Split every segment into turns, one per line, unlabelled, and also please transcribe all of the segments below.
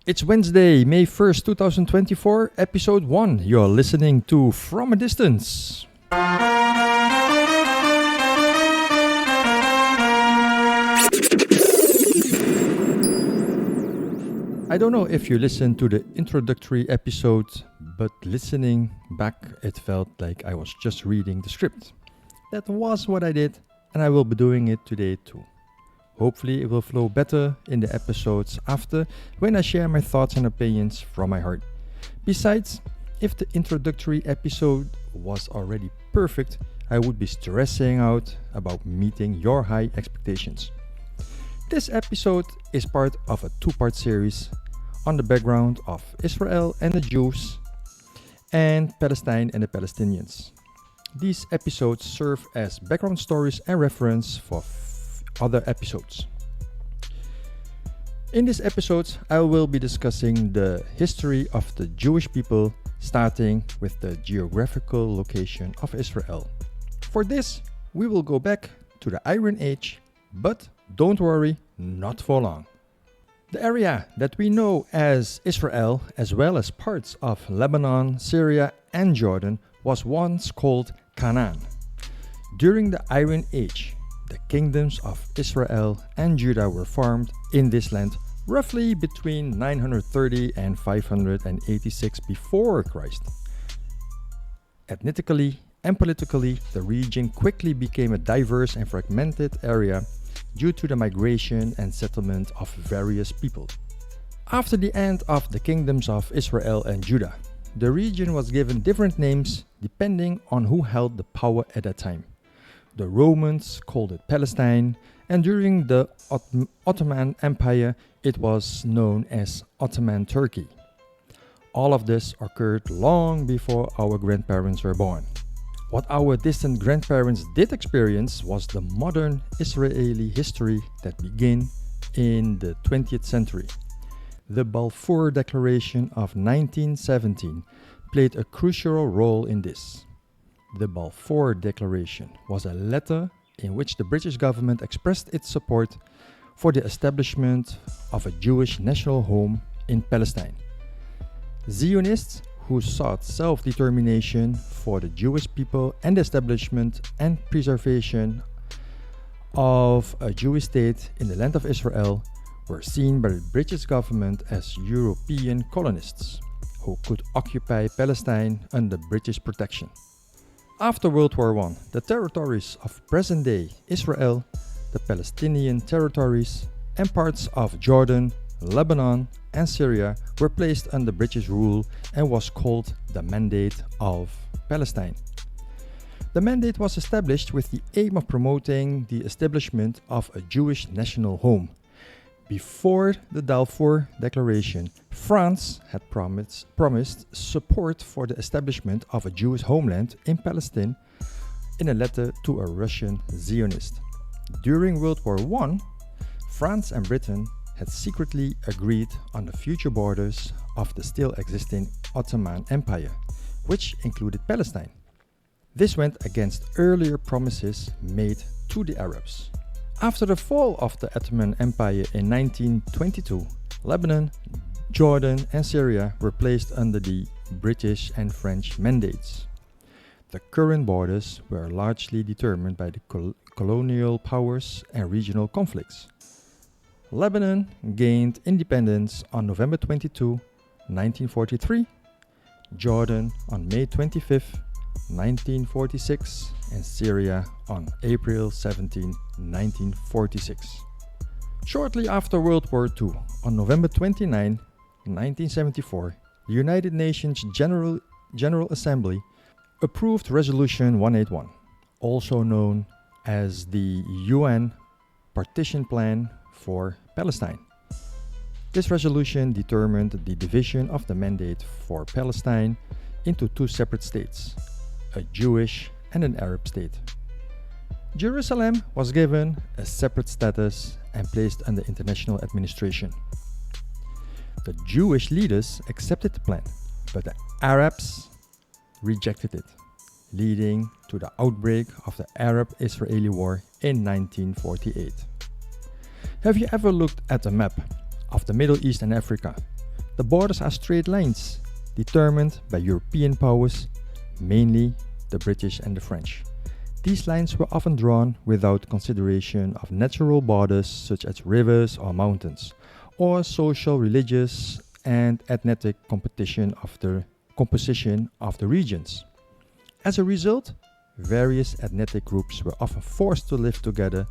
It's Wednesday, May 1st, 2024, episode 1. You're listening to From a Distance. I don't know if you listened to the introductory episode, but listening back, it felt like I was just reading the script. That was what I did, and I will be doing it today too. Hopefully it will flow better in the episodes after when I share my thoughts and opinions from my heart. Besides, if the introductory episode was already perfect, I would be stressing out about meeting your high expectations. This episode is part of a two-part series on the background of Israel and the Jews and Palestine and the Palestinians. These episodes serve as background stories and reference for other episodes. In these episodes, I will be discussing the history of the Jewish people, starting with the geographical location of Israel. For this, we will go back to the Iron Age, but don't worry, not for long. The area that we know as Israel, as well as parts of Lebanon, Syria, and Jordan, was once called Canaan. During the Iron Age, the kingdoms of Israel and Judah were formed in this land roughly between 930 and 586 before Christ. Ethnically and politically, the region quickly became a diverse and fragmented area due to the migration and settlement of various people. After the end of the kingdoms of Israel and Judah, the region was given different names depending on who held the power at that time. The Romans called it Palestine, and during the Ottoman Empire, it was known as Ottoman Turkey. All of this occurred long before our grandparents were born. What our distant grandparents did experience was the modern Israeli history that began in the 20th century. The Balfour Declaration of 1917 played a crucial role in this. The Balfour Declaration was a letter in which the British government expressed its support for the establishment of a Jewish national home in Palestine. Zionists who sought self-determination for the Jewish people and the establishment and preservation of a Jewish state in the land of Israel were seen by the British government as European colonists who could occupy Palestine under British protection. After World War I, the territories of present-day Israel, the Palestinian territories, and parts of Jordan, Lebanon, and Syria were placed under British rule and was called the Mandate of Palestine. The mandate was established with the aim of promoting the establishment of a Jewish national home. Before the Balfour Declaration, France had promised support for the establishment of a Jewish homeland in Palestine in a letter to a Russian Zionist. During World War I, France and Britain had secretly agreed on the future borders of the still existing Ottoman Empire, which included Palestine. This went against earlier promises made to the Arabs. After the fall of the Ottoman Empire in 1922, Lebanon, Jordan, and Syria were placed under the British and French mandates. The current borders were largely determined by the colonial powers and regional conflicts. Lebanon gained independence on November 22, 1943, Jordan on May 25, 1946, and Syria on April 17, 1946. Shortly after World War II, on November 29, 1974, the United Nations General Assembly approved Resolution 181, also known as the UN Partition Plan for Palestine. This resolution determined the division of the mandate for Palestine into two separate states, a Jewish and an Arab state. Jerusalem was given a separate status and placed under international administration. The Jewish leaders accepted the plan, but the Arabs rejected it, leading to the outbreak of the Arab-Israeli War in 1948. Have you ever looked at a map of the Middle East and Africa? The borders are straight lines, determined by European powers, mainly the British and the French. These lines were often drawn without consideration of natural borders such as rivers or mountains, or social, religious, and ethnic composition of the regions. As a result, various ethnic groups were often forced to live together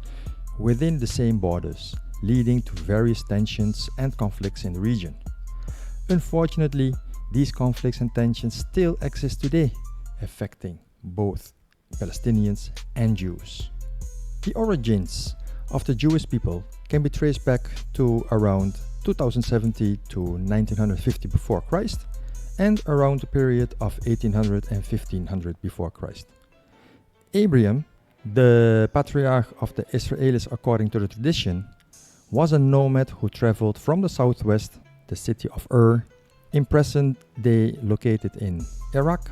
within the same borders, leading to various tensions and conflicts in the region. Unfortunately, these conflicts and tensions still exist today, affecting both Palestinians and Jews. The origins of the Jewish people can be traced back to around 2070 to 1950 before Christ and around the period of 1800 and 1500 before Christ. Abraham, the patriarch of the Israelis according to the tradition, was a nomad who traveled from the southwest, the city of Ur, in present day located in Iraq,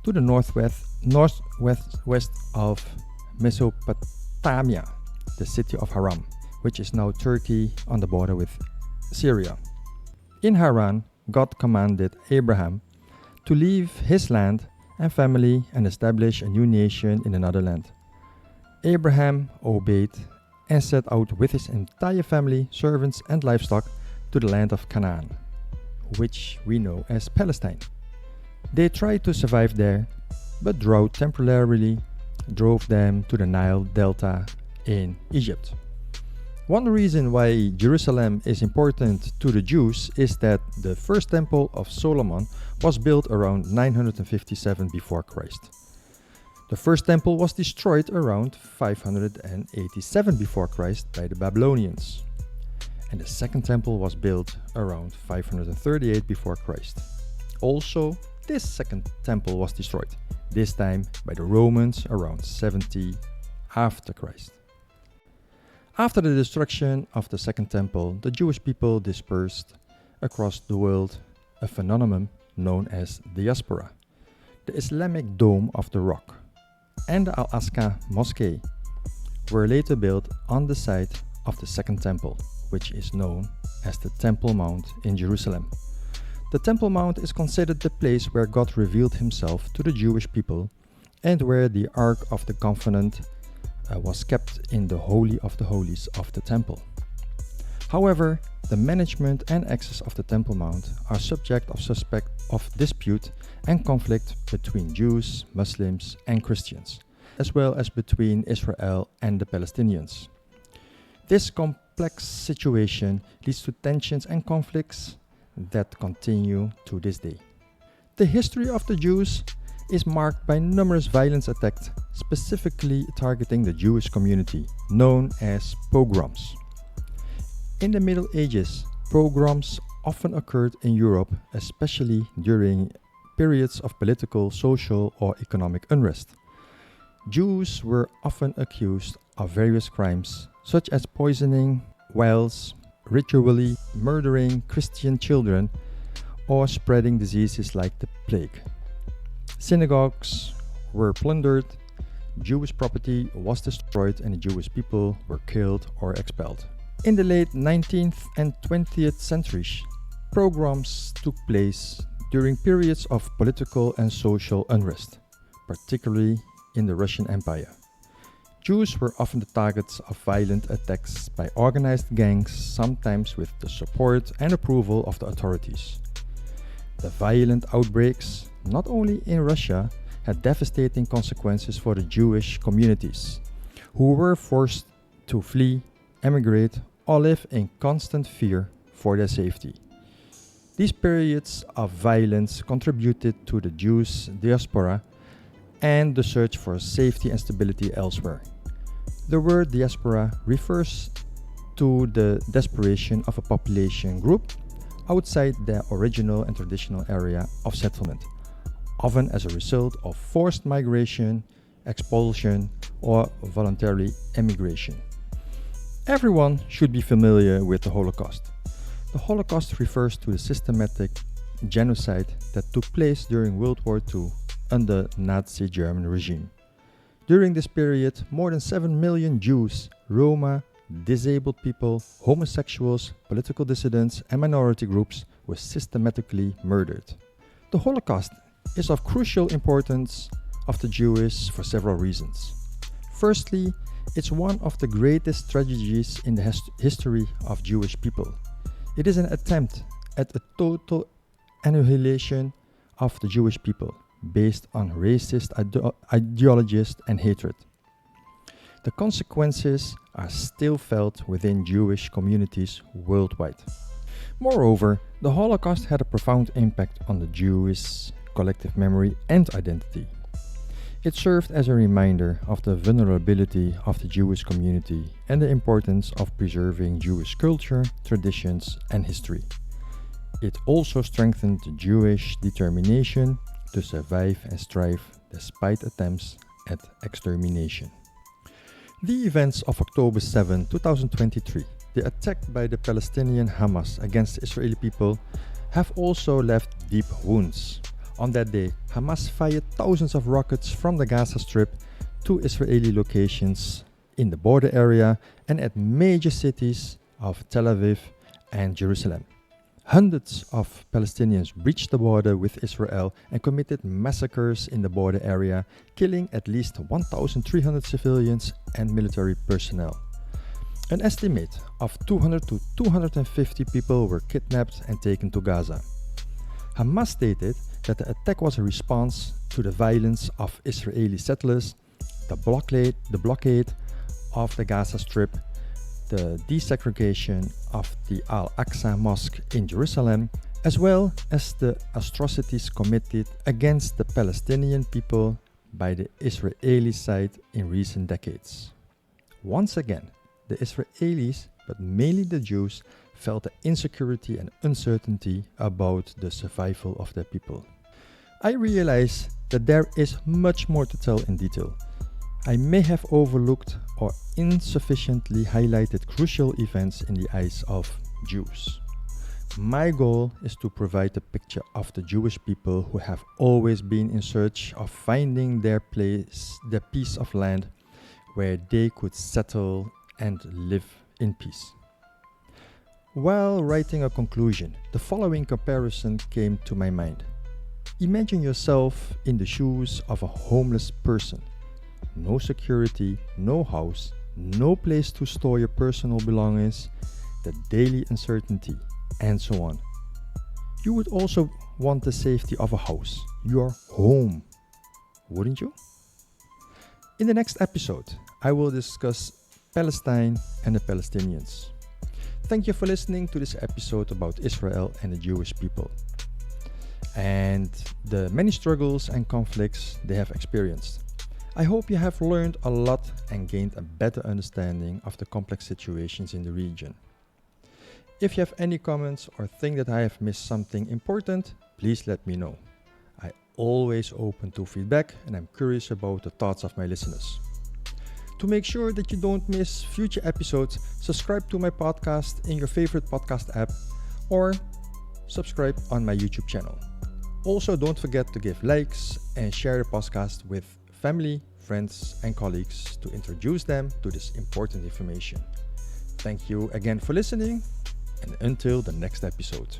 to the northwest of Mesopotamia, the city of Haran, which is now Turkey on the border with Syria. In Haran, God commanded Abraham to leave his land and family and establish a new nation in another land. Abraham obeyed and set out with his entire family, servants, and livestock to the land of Canaan, which we know as Palestine. They tried to survive there, but drought temporarily drove them to the Nile Delta in Egypt. One reason why Jerusalem is important to the Jews is that the first temple of Solomon was built around 957 before Christ. The first temple was destroyed around 587 before Christ by the Babylonians, and the second temple was built around 538 before Christ. Also, this second temple was destroyed, this time by the Romans around 70 after Christ. After the destruction of the second temple, the Jewish people dispersed across the world, a phenomenon known as diaspora. The Islamic Dome of the Rock and the Al-Aqsa Mosque were later built on the site of the second temple, which is known as the Temple Mount in Jerusalem. The Temple Mount is considered the place where God revealed himself to the Jewish people and where the Ark of the Covenant was kept in the Holy of the Holies of the temple. However, the management and access of the Temple Mount are subject of dispute and conflict between Jews, Muslims, and Christians, as well as between Israel and the Palestinians. This complex situation leads to tensions and conflicts that continue to this day. The history of the Jews is marked by numerous violent attacks, specifically targeting the Jewish community, known as pogroms. In the Middle Ages, pogroms often occurred in Europe, especially during periods of political, social, or economic unrest. Jews were often accused of various crimes, such as poisoning wells, ritually murdering Christian children, or spreading diseases like the plague. Synagogues were plundered, Jewish property was destroyed, and the Jewish people were killed or expelled. In the late 19th and 20th centuries, pogroms took place during periods of political and social unrest, particularly in the Russian Empire. Jews were often the targets of violent attacks by organized gangs, sometimes with the support and approval of the authorities. The violent outbreaks, not only in Russia, had devastating consequences for the Jewish communities, who were forced to flee, emigrate, or live in constant fear for their safety. These periods of violence contributed to the Jewish diaspora and the search for safety and stability elsewhere. The word diaspora refers to the desperation of a population group outside their original and traditional area of settlement, often as a result of forced migration, expulsion, or voluntary emigration. Everyone should be familiar with the Holocaust. The Holocaust refers to the systematic genocide that took place during World War II under Nazi German regime. During this period, more than 7 million Jews, Roma, disabled people, homosexuals, political dissidents, and minority groups were systematically murdered. The Holocaust is of crucial importance of the Jews for several reasons. Firstly, it's one of the greatest tragedies in the history of Jewish people. It is an attempt at a total annihilation of the Jewish people based on racist ideologies and hatred. The consequences are still felt within Jewish communities worldwide. Moreover, the Holocaust had a profound impact on the Jewish collective memory and identity. It served as a reminder of the vulnerability of the Jewish community and the importance of preserving Jewish culture, traditions, and history. It also strengthened the Jewish determination to survive and strive despite attempts at extermination. The events of October 7, 2023, the attack by the Palestinian Hamas against the Israeli people, have also left deep wounds. On that day, Hamas fired thousands of rockets from the Gaza Strip to Israeli locations in the border area and at major cities of Tel Aviv and Jerusalem. Hundreds of Palestinians breached the border with Israel and committed massacres in the border area, killing at least 1,300 civilians and military personnel. An estimate of 200 to 250 people were kidnapped and taken to Gaza. Hamas stated that the attack was a response to the violence of Israeli settlers, the blockade of the Gaza Strip, the desegregation of the Al-Aqsa Mosque in Jerusalem, as well as the atrocities committed against the Palestinian people by the Israeli side in recent decades. Once again, the Israelis, but mainly the Jews, felt the insecurity and uncertainty about the survival of their people. I realize that there is much more to tell in detail. I may have overlooked or insufficiently highlighted crucial events in the eyes of Jews. My goal is to provide a picture of the Jewish people who have always been in search of finding their place, their piece of land where they could settle and live in peace. While writing a conclusion, the following comparison came to my mind. Imagine yourself in the shoes of a homeless person. No security, no house, no place to store your personal belongings, the daily uncertainty, and so on. You would also want the safety of a house, your home, wouldn't you? In the next episode, I will discuss Palestine and the Palestinians. Thank you for listening to this episode about Israel and the Jewish people and the many struggles and conflicts they have experienced. I hope you have learned a lot and gained a better understanding of the complex situations in the region. If you have any comments or think that I have missed something important, please let me know. I'm always open to feedback and I'm curious about the thoughts of my listeners. To make sure that you don't miss future episodes, subscribe to my podcast in your favorite podcast app or subscribe on my YouTube channel. Also, don't forget to give likes and share the podcast with family, friends, and colleagues to introduce them to this important information. Thank you again for listening, and until the next episode.